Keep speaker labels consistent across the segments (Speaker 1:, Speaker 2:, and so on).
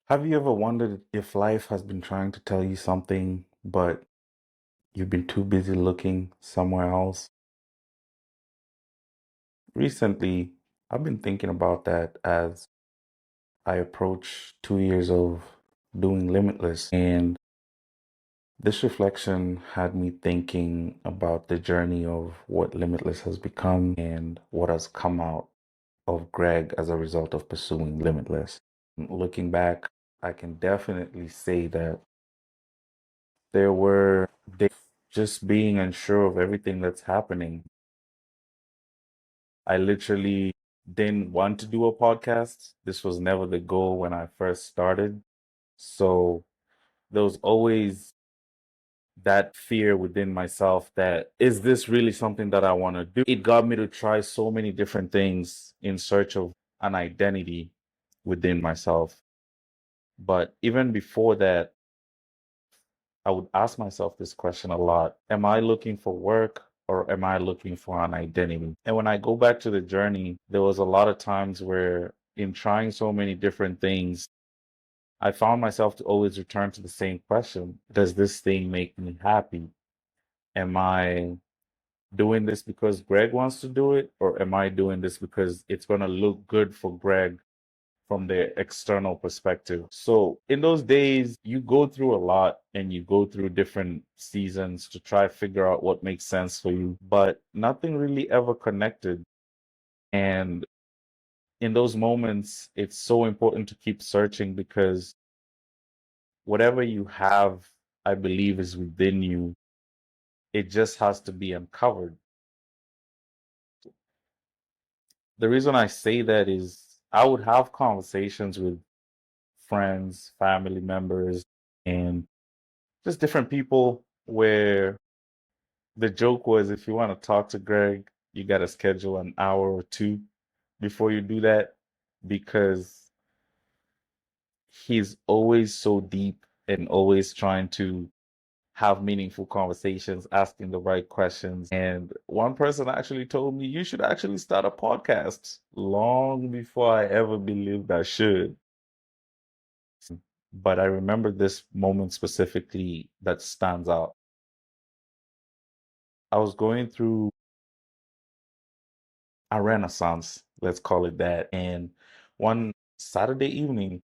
Speaker 1: Have you ever wondered if life has been trying to tell you something, but you've been too busy looking somewhere else? Recently, I've been thinking about that as I approach 2 years of doing Limitless. And this reflection had me thinking about the journey of what Limitless has become and what has come out of Greg as a result of pursuing Limitless. Looking back, I can definitely say that there were days just being unsure of everything that's happening. I literally didn't want to do a podcast. This was never the goal when I first started. So there was always that fear within myself that, is this really something that I want to do? It got me to try so many different things in search of an identity within myself. But even before that, I would ask myself this question a lot. Am I looking for work or am I looking for an identity? And when I go back to the journey, there was a lot of times where in trying so many different things, I found myself to always return to the same question. Does this thing make me happy? Am I doing this because Greg wants to do it? Or am I doing this because it's going to look good for Greg from the external perspective? So in those days, you go through a lot and you go through different seasons to try figure out what makes sense for you, but nothing really ever connected. And in those moments, it's so important to keep searching because whatever you have, I believe, is within you. It just has to be uncovered. The reason I say that is I would have conversations with friends, family members, and just different people where the joke was, if you want to talk to Greg, you got to schedule an hour or two before you do that because he's always so deep and always trying to have meaningful conversations, asking the right questions. And one person actually told me, you should actually start a podcast long before I ever believed I should. But I remember this moment specifically that stands out. I was going through a renaissance, let's call it that. And one Saturday evening,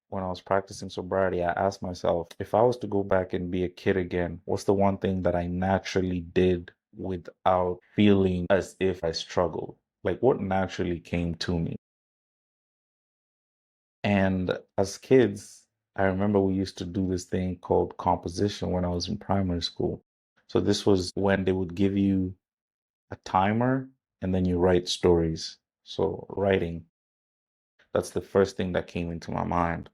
Speaker 1: when I was practicing sobriety, I asked myself, if I was to go back and be a kid again, what's the one thing that I naturally did without feeling as if I struggled? Like what naturally came to me? And as kids, I remember we used to do this thing called composition when I was in primary school. So this was when they would give you a timer and then you write stories. So writing, that's the first thing that came into my mind.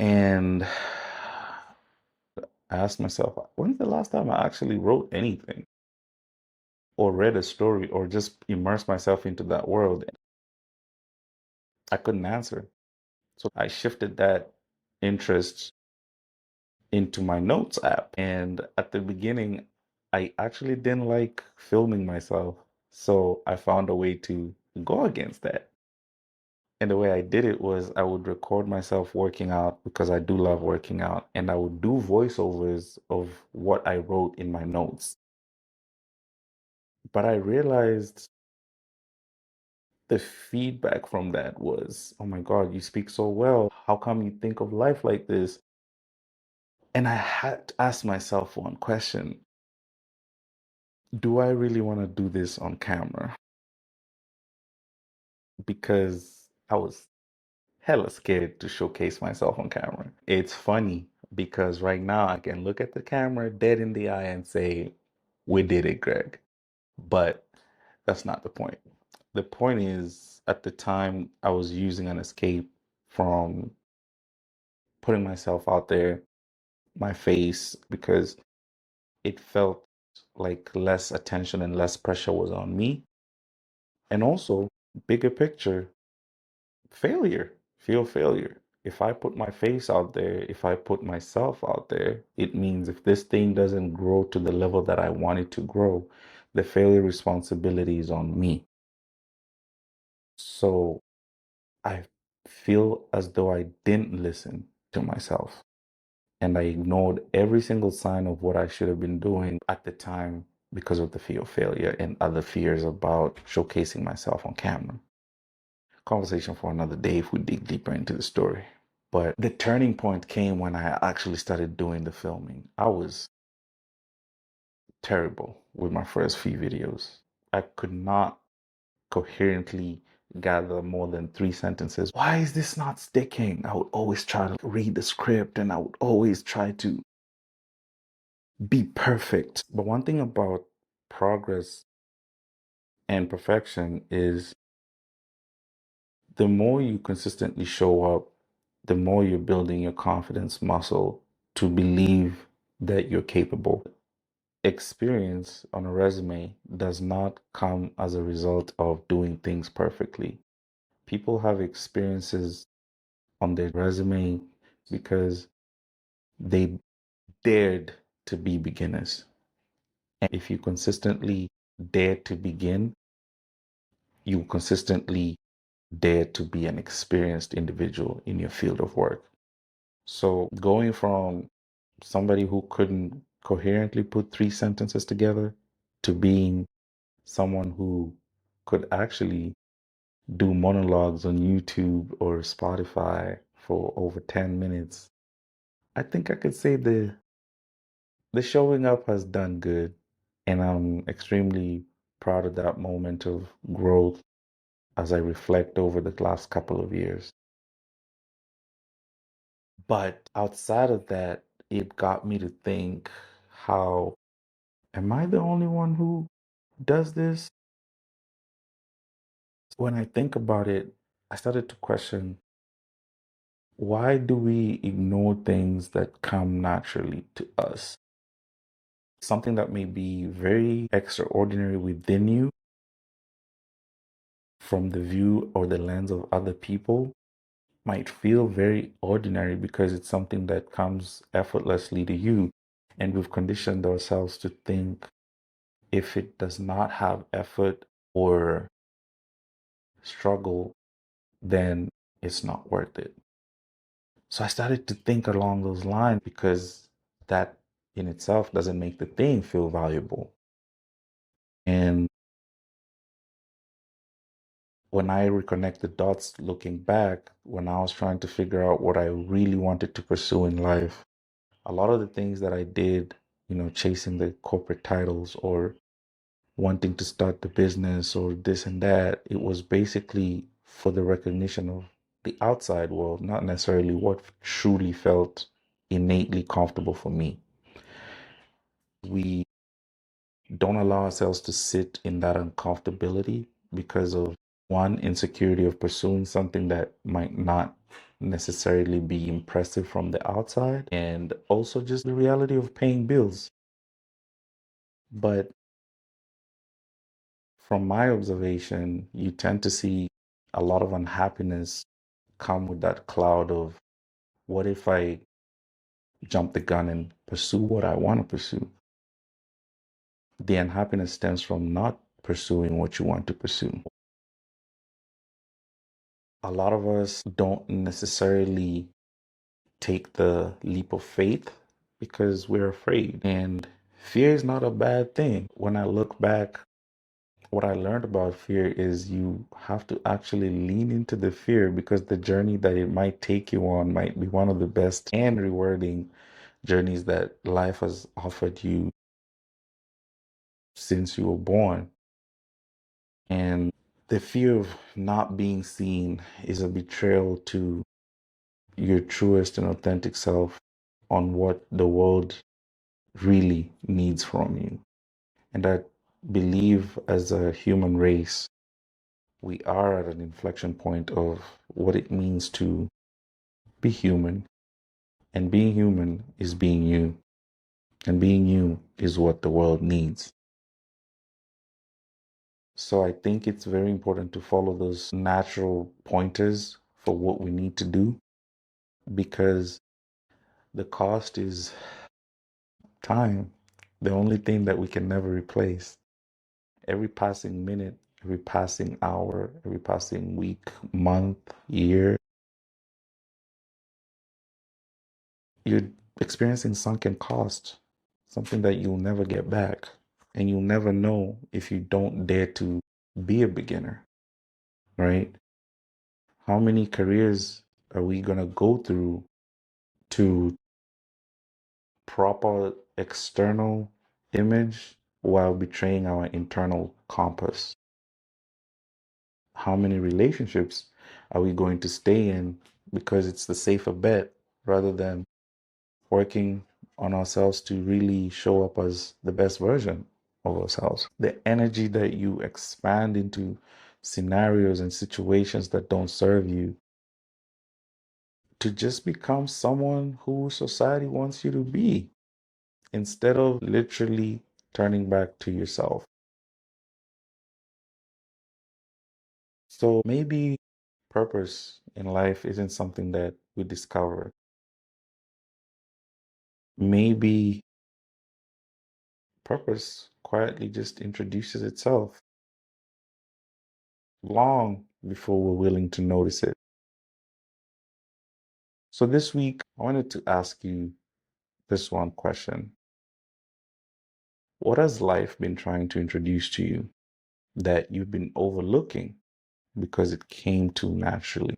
Speaker 1: And I asked myself, when's the last time I actually wrote anything or read a story or just immersed myself into that world? I couldn't answer. So I shifted that interest into my notes app. And at the beginning, I actually didn't like filming myself. So I found a way to go against that. And the way I did it was I would record myself working out because I do love working out. And I would do voiceovers of what I wrote in my notes. But I realized the feedback from that was, oh my God, you speak so well. How come you think of life like this? And I had to ask myself one question. Do I really want to do this on camera? Because I was hella scared to showcase myself on camera. It's funny because right now I can look at the camera dead in the eye and say, we did it, Greg. But that's not the point. The point is, at the time, I was using an escape from putting myself out there, my face, because it felt like less attention and less pressure was on me. And also, bigger picture, failure, feel failure. If I put my face out there, if I put myself out there, it means if this thing doesn't grow to the level that I want it to grow, the failure responsibility is on me. So I feel as though I didn't listen to myself. And I ignored every single sign of what I should have been doing at the time because of the fear of failure and other fears about showcasing myself on camera. Conversation for another day if we dig deeper into the story. But the turning point came when I actually started doing the filming. I was terrible with my first few videos. I could not coherently gather more than 3 sentences. Why is this not sticking? I would always try to read the script and I would always try to be perfect. But one thing about progress and perfection is the more you consistently show up, the more you're building your confidence muscle to believe that you're capable. Experience on a resume does not come as a result of doing things perfectly. People have experiences on their resume because they dared to be beginners. And if you consistently dare to begin, you consistently dare to be an experienced individual in your field of work. So going from somebody who couldn't coherently put 3 sentences together to being someone who could actually do monologues on YouTube or Spotify for over 10 minutes, I think I could say the showing up has done good. And I'm extremely proud of that moment of growth as I reflect over the last couple of years. But outside of that, it got me to think, how am I the only one who does this? When I think about it, I started to question, why do we ignore things that come naturally to us? Something that may be very extraordinary within you from the view or the lens of other people might feel very ordinary because it's something that comes effortlessly to you. And we've conditioned ourselves to think if it does not have effort or struggle, then it's not worth it. So I started to think along those lines because that in itself doesn't make the thing feel valuable. And when I reconnect the dots looking back, when I was trying to figure out what I really wanted to pursue in life, a lot of the things that I did, chasing the corporate titles or wanting to start the business or this and that, it was basically for the recognition of the outside world, not necessarily what truly felt innately comfortable for me. We don't allow ourselves to sit in that uncomfortability because of one, insecurity of pursuing something that might not necessarily be impressive from the outside, and also just the reality of paying bills. But from my observation, you tend to see a lot of unhappiness come with that cloud of, what if I jump the gun and pursue what I want to pursue? The unhappiness stems from not pursuing what you want to pursue. A lot of us don't necessarily take the leap of faith because we're afraid. And fear is not a bad thing. When I look back, what I learned about fear is you have to actually lean into the fear because the journey that it might take you on might be one of the best and rewarding journeys that life has offered you since you were born. And the fear of not being seen is a betrayal to your truest and authentic self on what the world really needs from you. And I believe as a human race, we are at an inflection point of what it means to be human. And being human is being you. And being you is what the world needs. So I think it's very important to follow those natural pointers for what we need to do, because the cost is time, the only thing that we can never replace. Every passing minute, every passing hour, every passing week, month, year you're experiencing sunken cost, something that you'll never get back. And you'll never know if you don't dare to be a beginner, right? How many careers are we going to go through to proper external image while betraying our internal compass? How many relationships are we going to stay in because it's the safer bet rather than working on ourselves to really show up as the best version of ourselves? The energy that you expand into scenarios and situations that don't serve you to just become someone who society wants you to be instead of literally turning back to yourself. So maybe purpose in life isn't something that we discover. Maybe purpose quietly just introduces itself long before we're willing to notice it. So this week, I wanted to ask you this one question. What has life been trying to introduce to you that you've been overlooking because it came too naturally?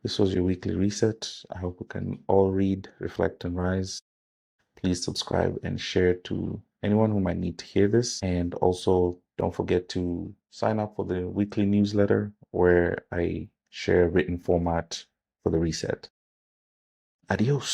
Speaker 1: This was your weekly reset. I hope we can all read, reflect, and rise. Please subscribe and share to anyone who might need to hear this. And also, don't forget to sign up for the weekly newsletter where I share written format for the reset. Adios.